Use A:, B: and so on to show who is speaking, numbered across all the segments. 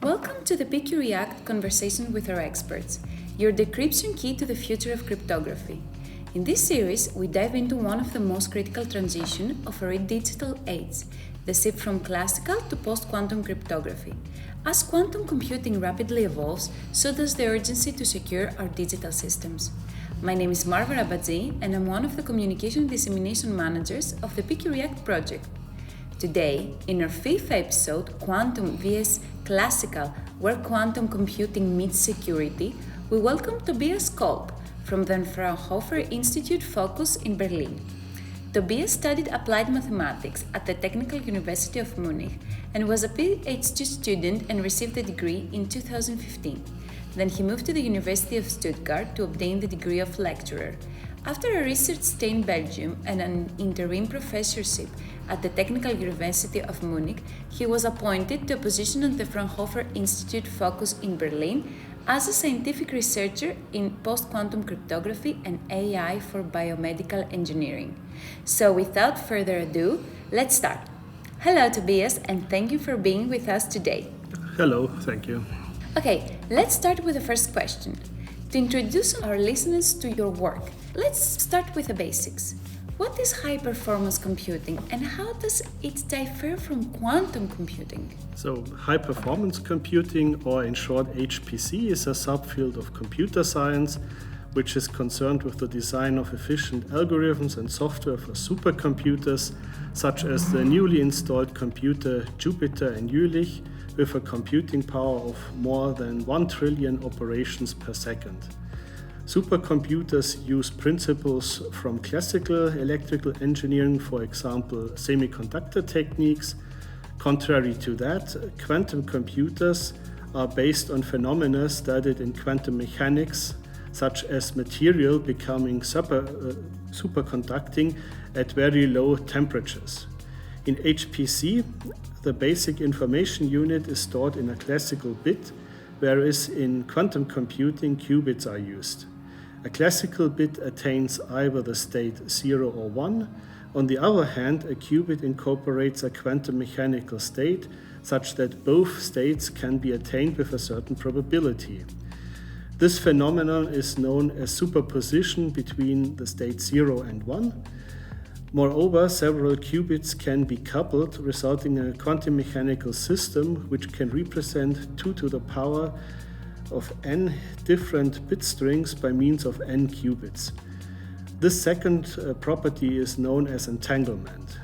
A: Welcome to the PQ React conversation with our experts, your decryption key to the future of cryptography. In this series, we dive into one of the most critical transitions of our digital age, the shift from classical to post-quantum cryptography. As quantum computing rapidly evolves, so does the urgency to secure our digital systems. My name is Marva Rabatzi, and I'm one of the communication and dissemination managers of the PQ React project. Today, in our fifth episode, Quantum vs. Classical, where quantum computing meets security, we welcome Tobias Köppl from the Fraunhofer Institute focus in Berlin. Tobias studied applied mathematics at the Technical University of Munich and was a PhD student and received a degree in 2015. Then he moved to the University of Stuttgart to obtain the degree of lecturer. After a research stay in Belgium and an interim professorship at the Technical University of Munich, he was appointed to a position at the Fraunhofer Institute focus in Berlin as a scientific researcher in post-quantum cryptography and AI for biomedical engineering. So without further ado, let's start. Hello Tobias, and thank you for being with us today.
B: Hello, thank you.
A: Okay, let's start with the first question. To introduce our listeners to your work, let's start with the basics. What is high-performance computing and how does it differ from quantum computing?
B: So, high-performance computing, or in short HPC, is a subfield of computer science which is concerned with the design of efficient algorithms and software for supercomputers, such as the newly installed computer Jupyter and Jülich, with a computing power of more than 1 trillion operations per second. Supercomputers use principles from classical electrical engineering, for example, semiconductor techniques. Contrary to that, quantum computers are based on phenomena studied in quantum mechanics, such as material becoming superconducting at very low temperatures. In HPC, the basic information unit is stored in a classical bit, whereas in quantum computing, qubits are used. A classical bit attains either the state 0 or 1. On the other hand, a qubit incorporates a quantum mechanical state such that both states can be attained with a certain probability. This phenomenon is known as superposition between the states 0 and 1. Moreover, several qubits can be coupled, resulting in a quantum mechanical system which can represent 2 to the power of n different bit strings by means of n qubits. This second property is known as entanglement.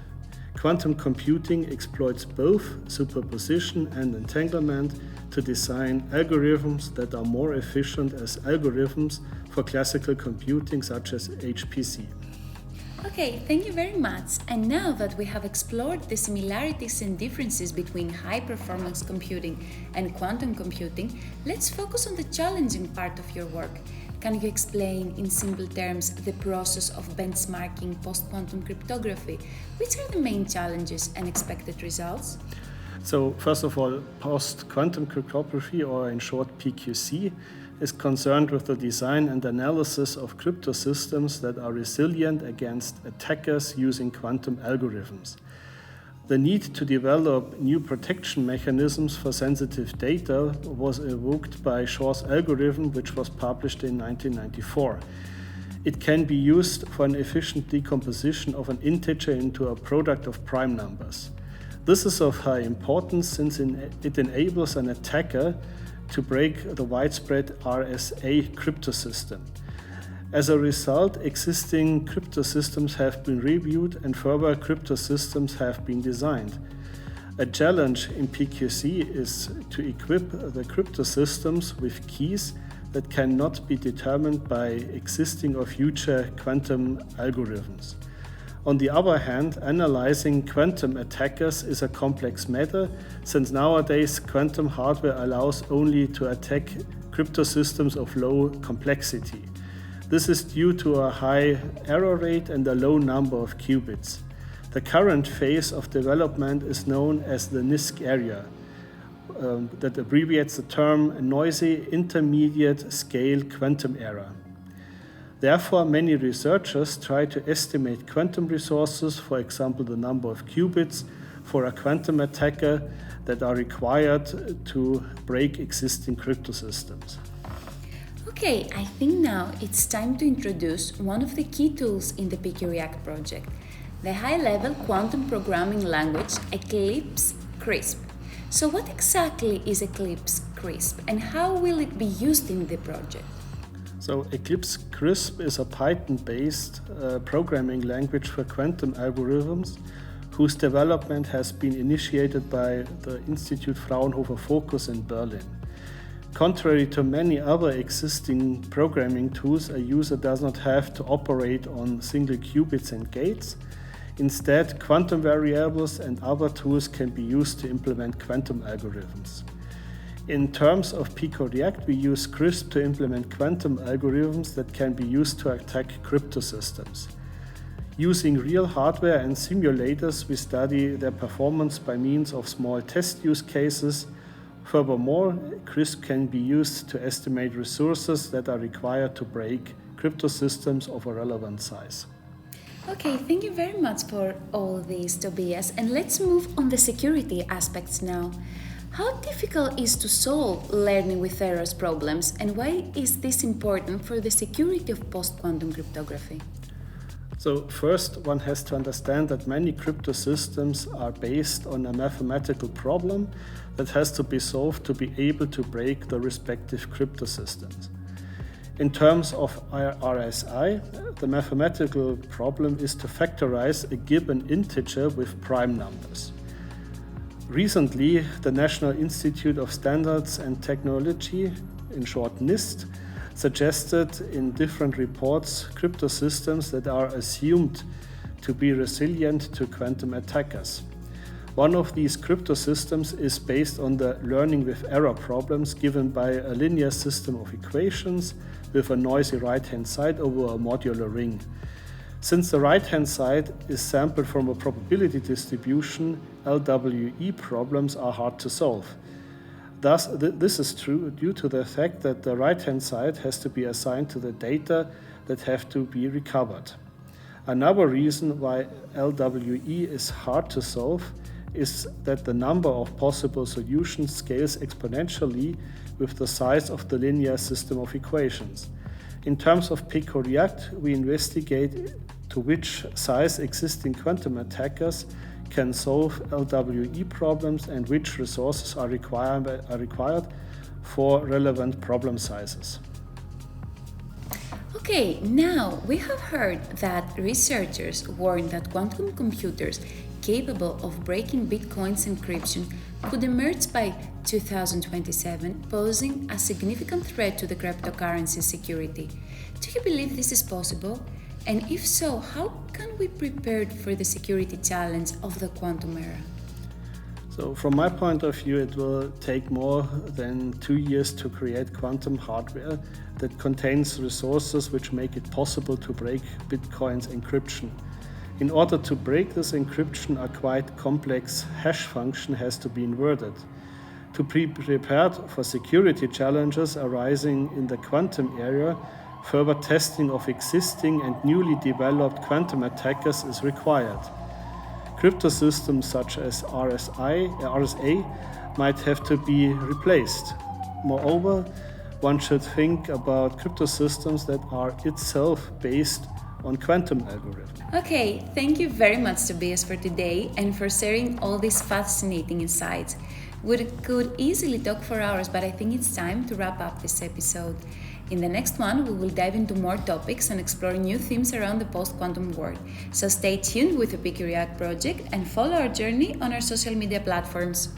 B: Quantum computing exploits both superposition and entanglement to design algorithms that are more efficient as algorithms for classical computing such as HPC.
A: Okay, thank you very much. And now that we have explored the similarities and differences between high-performance computing and quantum computing, let's focus on the challenging part of your work. Can you explain in simple terms the process of benchmarking post-quantum cryptography? Which are the main challenges and expected results?
B: So, first of all, post-quantum cryptography, or in short PQC, is concerned with the design and analysis of crypto systems that are resilient against attackers using quantum algorithms. The need to develop new protection mechanisms for sensitive data was evoked by Shor's algorithm, which was published in 1994. It can be used for an efficient decomposition of an integer into a product of prime numbers. This is of high importance since it enables an attacker to break the widespread RSA crypto system. As a result, existing crypto systems have been reviewed and further crypto systems have been designed. A challenge in PQC is to equip the crypto systems with keys that cannot be determined by existing or future quantum algorithms. On the other hand, analyzing quantum attackers is a complex matter, since nowadays quantum hardware allows only to attack crypto systems of low complexity. This is due to a high error rate and a low number of qubits. The current phase of development is known as the NISQ area, that abbreviates the term Noisy Intermediate Scale Quantum Error. Therefore, many researchers try to estimate quantum resources, for example the number of qubits, for a quantum attacker that are required to break existing crypto systems.
A: Okay, I think now it's time to introduce one of the key tools in the PQReact project, the high-level quantum programming language Eclipse Qrisp. So what exactly is Eclipse Qrisp and how will it be used in the project?
B: So Eclipse Qrisp is a Python-based programming language for quantum algorithms whose development has been initiated by the Institute Fraunhofer Focus in Berlin. Contrary to many other existing programming tools, a user does not have to operate on single qubits and gates. Instead, quantum variables and other tools can be used to implement quantum algorithms. In terms of PQReact, we use Qrisp to implement quantum algorithms that can be used to attack crypto systems. Using real hardware and simulators, we study their performance by means of small test use cases. Furthermore, Qrisp can be used to estimate resources that are required to break crypto systems of a relevant size.
A: Okay, thank you very much for all this, Tobias. And let's move on the security aspects now. How difficult is to solve learning with errors problems, and why is this important for the security of post-quantum cryptography?
B: So first, one has to understand that many crypto systems are based on a mathematical problem that has to be solved to be able to break the respective crypto systems. In terms of RSI, the mathematical problem is to factorize a given integer with prime numbers. Recently, the National Institute of Standards and Technology, in short NIST, suggested in different reports crypto systems that are assumed to be resilient to quantum attackers. One of these crypto systems is based on the learning with error problems given by a linear system of equations with a noisy right-hand side over a modular ring. Since the right-hand side is sampled from a probability distribution, LWE problems are hard to solve. Thus, this is true due to the fact that the right-hand side has to be assigned to the data that have to be recovered. Another reason why LWE is hard to solve is that the number of possible solutions scales exponentially with the size of the linear system of equations. In terms of PQReact, we investigate to which size existing quantum attackers can solve LWE problems and which resources are required for relevant problem sizes.
A: Okay, now we have heard that researchers warn that quantum computers capable of breaking Bitcoin's encryption could emerge by 2027, posing a significant threat to the cryptocurrency security. Do you believe this is possible? And if so, how can we prepare for the security challenge of the quantum era?
B: So from my point of view, it will take more than 2 years to create quantum hardware that contains resources which make it possible to break Bitcoin's encryption. In order to break this encryption, a quite complex hash function has to be inverted. To be prepared for security challenges arising in the quantum era, further testing of existing and newly developed quantum attackers is required. Crypto systems such as RSA might have to be replaced. Moreover, one should think about crypto systems that are itself based on quantum algorithms.
A: Okay, thank you very much, Tobias, for today and for sharing all these fascinating insights. We could easily talk for hours, but I think it's time to wrap up this episode. In the next one, we will dive into more topics and explore new themes around the post-quantum world. So stay tuned with the PQReact project and follow our journey on our social media platforms.